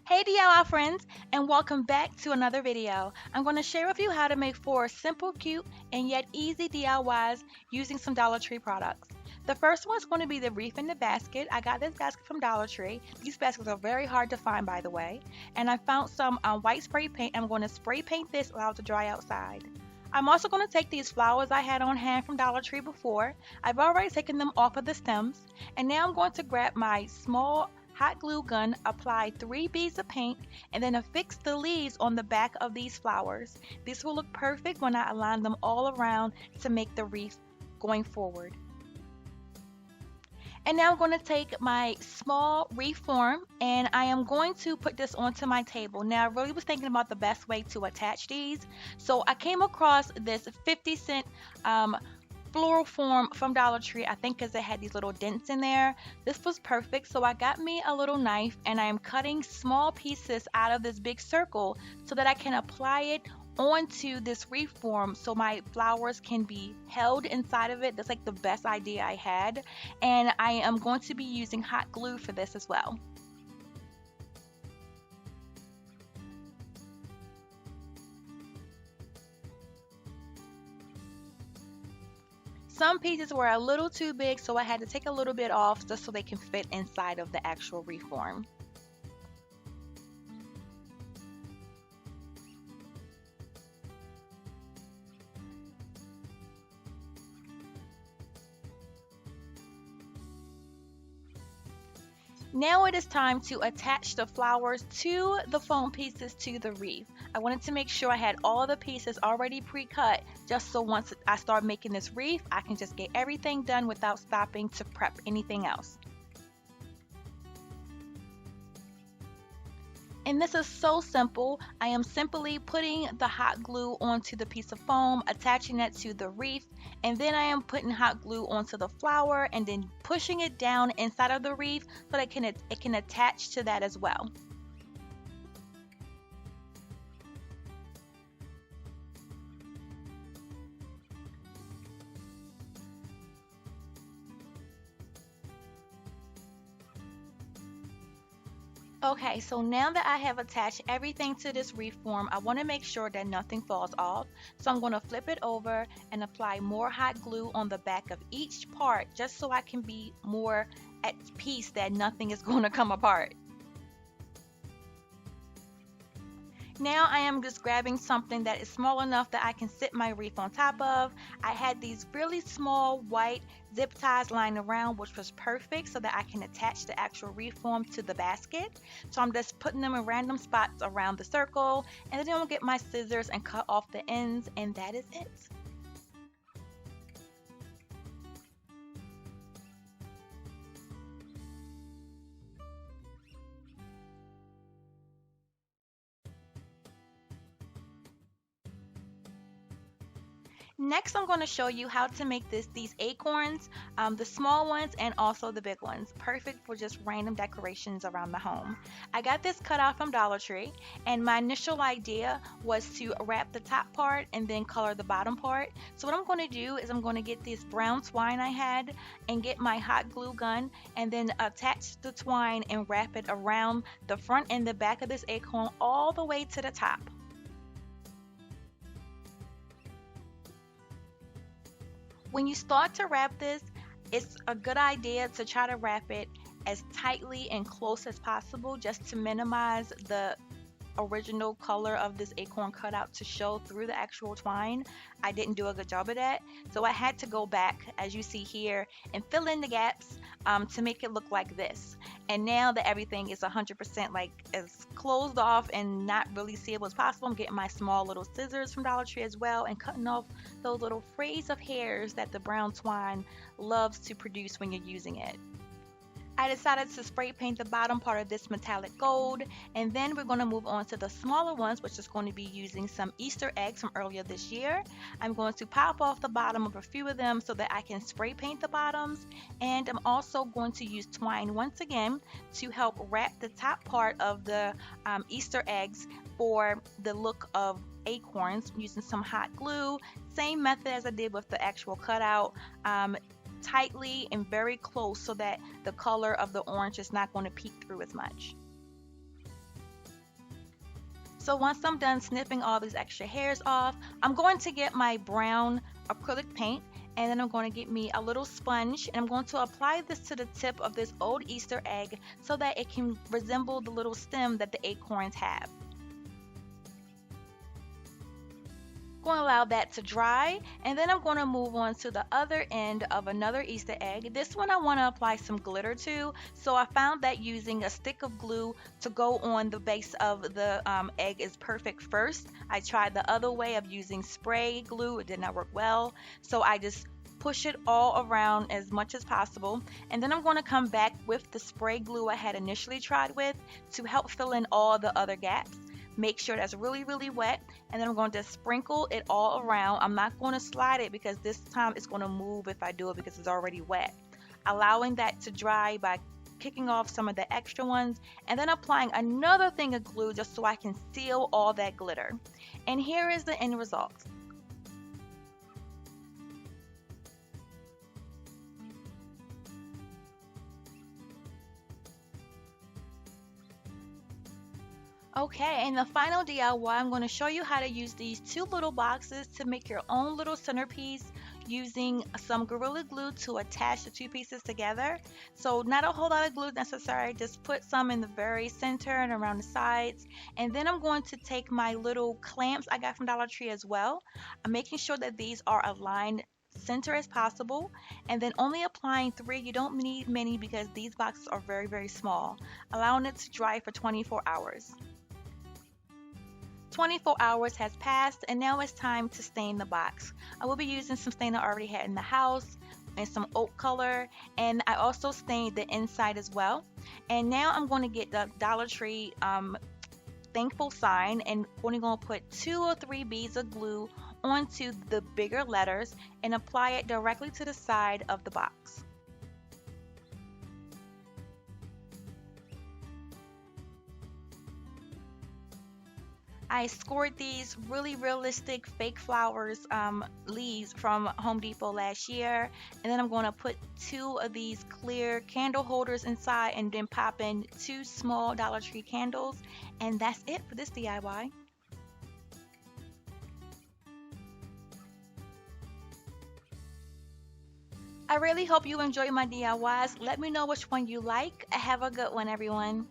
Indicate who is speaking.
Speaker 1: Hey DIY friends, and welcome back to another video. I'm going to share with you how to make 4 simple, cute, and yet easy DIYs using some Dollar Tree products. The first one is going to be the wreath in the basket. I got this basket from Dollar Tree. These baskets are very hard to find, by the way. And I found some white spray paint. I'm going to spray paint this, allow it to dry outside. I'm also going to take these flowers I had on hand from Dollar Tree before. I've already taken them off of the stems. And now I'm going to grab my small hot glue gun, apply 3 beads of paint, and then affix the leaves on the back of these flowers. This will look perfect when I align them all around to make the wreath going forward. And now I'm going to take my small wreath form and I am going to put this onto my table. Now I really was thinking about the best way to attach these. So I came across this 50-cent floral form from Dollar Tree, I think because it had these little dents in there. This was perfect, so I got me a little knife and I am cutting small pieces out of this big circle so that I can apply it onto this wreath form so my flowers can be held inside of it. That's like the best idea I had, and I am going to be using hot glue for this as well. Some pieces were a little too big, so I had to take a little bit off just so they can fit inside of the actual wreath form. Now it is time to attach the flowers to the foam pieces to the wreath. I wanted to make sure I had all the pieces already pre-cut just so once I start making this wreath, I can just get everything done without stopping to prep anything else. And this is so simple. I am simply putting the hot glue onto the piece of foam, attaching it to the wreath, and then I am putting hot glue onto the flower and then pushing it down inside of the wreath so that it can attach to that as well. Okay, so now that I have attached everything to this wreath form, I want to make sure that nothing falls off. So I'm going to flip it over and apply more hot glue on the back of each part just so I can be more at peace that nothing is going to come apart. Now I am just grabbing something that is small enough that I can sit my wreath on top of. I had these really small white zip ties lying around, which was perfect so that I can attach the actual wreath form to the basket. So I'm just putting them in random spots around the circle, and then I'm gonna get my scissors and cut off the ends, and that is it. Next, I'm going to show you how to make these acorns, the small ones and also the big ones. Perfect for just random decorations around the home. I got this cut out from Dollar Tree, and my initial idea was to wrap the top part and then color the bottom part. So what I'm going to do is I'm going to get this brown twine I had and get my hot glue gun and then attach the twine and wrap it around the front and the back of this acorn all the way to the top. When you start to wrap this, it's a good idea to try to wrap it as tightly and close as possible just to minimize the original color of this acorn cutout to show through the actual twine. I didn't do a good job of that, so I had to go back, as you see here, and fill in the gaps to make it look like this. And now that everything is 100% like as closed off and not really seeable as possible, I'm getting my small little scissors from Dollar Tree as well and cutting off those little frays of hairs that the brown twine loves to produce when you're using it. I decided to spray paint the bottom part of this metallic gold, and then we're going to move on to the smaller ones, which is going to be using some Easter eggs from earlier this year. I'm going to pop off the bottom of a few of them so that I can spray paint the bottoms, and I'm also going to use twine once again to help wrap the top part of the Easter eggs for the look of acorns using some hot glue. Same method as I did with the actual cutout. Tightly and very close so that the color of the orange is not going to peek through as much. So once I'm done snipping all these extra hairs off, I'm going to get my brown acrylic paint, and then I'm going to get me a little sponge, and I'm going to apply this to the tip of this old Easter egg so that it can resemble the little stem that the acorns have. Going to allow that to dry, and then I'm going to move on to the other end of another Easter egg. This one I want to apply some glitter to, so I found that using a stick of glue to go on the base of the egg is perfect first. I tried the other way of using spray glue. It did not work well, so I just push it all around as much as possible, and then I'm going to come back with the spray glue I had initially tried with to help fill in all the other gaps. Make sure that's really, really wet, and then I'm going to sprinkle it all around. I'm not going to slide it because this time it's going to move if I do it because it's already wet. Allowing that to dry by kicking off some of the extra ones, and then applying another thing of glue just so I can seal all that glitter. And here is the end result. Okay, and the final DIY, I'm going to show you how to use these two little boxes to make your own little centerpiece using some Gorilla Glue to attach the two pieces together. So not a whole lot of glue necessary, just put some in the very center and around the sides. And then I'm going to take my little clamps I got from Dollar Tree as well. I'm making sure that these are aligned center as possible, and then only applying 3. You don't need many because these boxes are very, very small. Allowing it to dry for 24 hours. 24 hours has passed, and now it's time to stain the box. I will be using some stain I already had in the house and some oak color, and I also stained the inside as well. And now I'm going to get the Dollar Tree thankful sign, and only going to put 2 or 3 beads of glue onto the bigger letters and apply it directly to the side of the box. I scored these really realistic fake flowers leaves from Home Depot last year, and then I'm going to put 2 of these clear candle holders inside and then pop in 2 small Dollar Tree candles, and that's it for this DIY. I really hope you enjoy my DIYs. Let me know which one you like. Have a good one, everyone.